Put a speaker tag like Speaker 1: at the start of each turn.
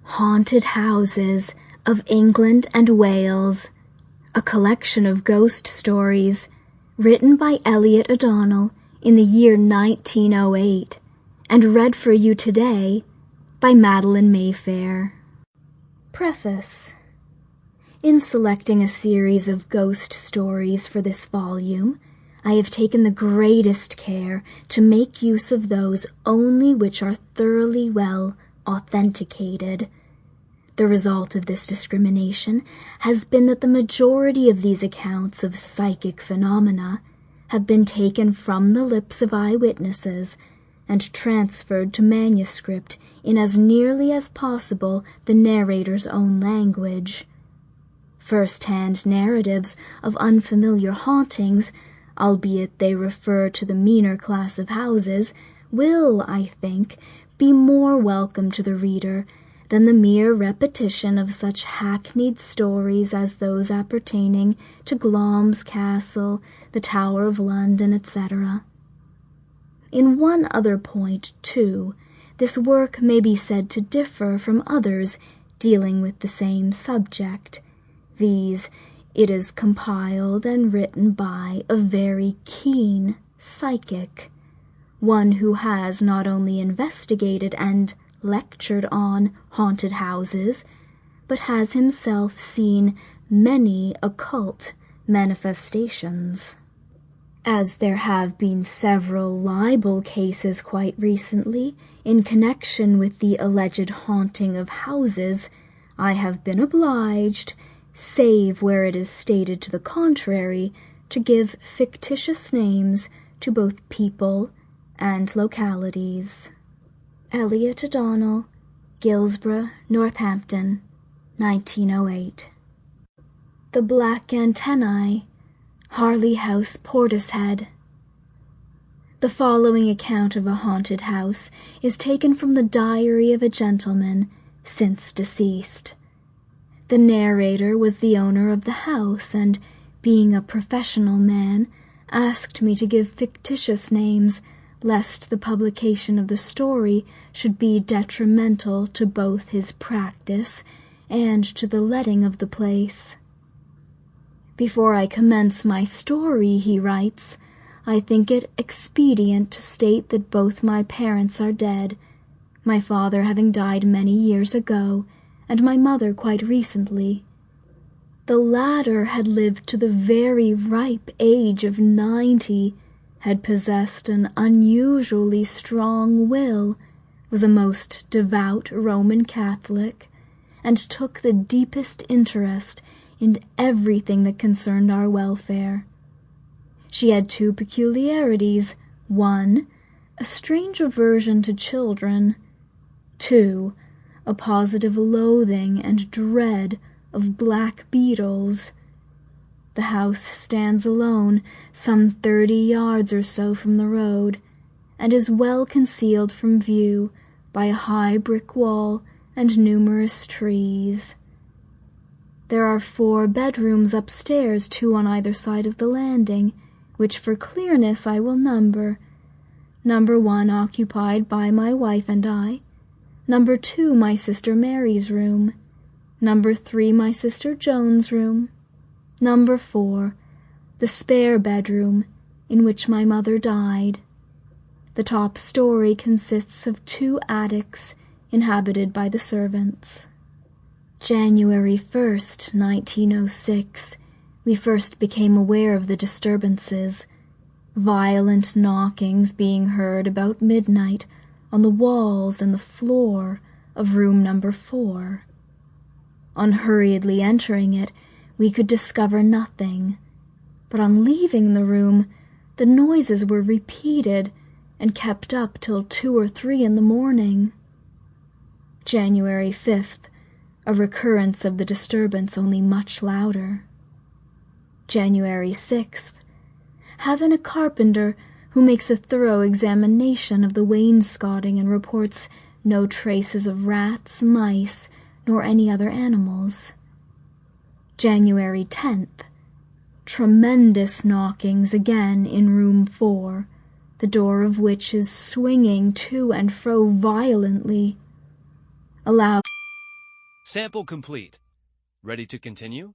Speaker 1: Haunted Houses of England and Wales, a collection of ghost stories written by Elliott in the year 1908 and read for you today by Madeleine Mayfair. Preface. In selecting a series of ghost stories for this volume, I have taken the greatest care to make use of those only which are thoroughly well authenticated. The result of this discrimination has been that the majority of these accounts of psychic phenomena have been taken from the lips of eyewitnesses and transferred to manuscript in as nearly as possible the narrator's own language. First-hand narratives of unfamiliar hauntings, albeit they refer to the meaner class of houses, will, I think, be more welcome to the reader than the mere repetition of such hackneyed stories as those appertaining to Glamis Castle, the Tower of London, etc. In one other point, too, this work may be said to differ from others dealing with the same subject, viz., it is compiled and written by a very keen psychic, one who has not only investigated and lectured on haunted houses, but has himself seen many occult manifestations. As there have been several libel cases quite recently in connection with the alleged haunting of houses, I have been obliged, save where it is stated to the contrary, to give fictitious names to both people and localities. Elliott O'Donnell, Guilsborough, Northampton, 1908. The Black Antennae, Harley House, Portishead. The following account of a haunted house is taken from the diary of a gentleman since deceased. The narrator was the owner of the house, and, being a professional man, asked me to give fictitious names, lest the publication of the story should be detrimental to both his practice and to the letting of the place. Before I commence my story, he writes, I think it expedient to state that both my parents are dead, my father having died many years ago, and my mother quite recently. The latter had lived to the very ripe age of 90, had possessed an unusually strong will, was a most devout Roman Catholic, and took the deepest interest in everything that concerned our welfare. She had two peculiarities: 1, a strange aversion to children; 2, a positive loathing and dread of black beetles. The house stands alone, some 30 yards or so from the road, and is well concealed from view by a high brick wall and numerous trees. There are 4 bedrooms upstairs, 2 on either side of the landing, which for clearness I will number. Number 1 occupied by my wife and I, Number 2 my sister Mary's room, Number 3 my sister Joan's room, Number 4, the spare bedroom in which my mother died. The top story consists of 2 attics inhabited by the servants. January 1st, 1906, we first became aware of the disturbances, violent knockings being heard about midnight on the walls and the floor of room number 4. On hurriedly entering it, we could discover nothing, but on leaving the room, the noises were repeated and kept up till 2 or 3 in the morning. January 5th, a recurrence of the disturbance, only much louder. January 6th, having a carpenter who makes a thorough examination of the wainscoting and reports no traces of rats, mice, nor any other animals. January 10th, tremendous knockings again in room 4, the door of which is swinging to and fro violently. A loud
Speaker 2: Sample complete. Ready to continue?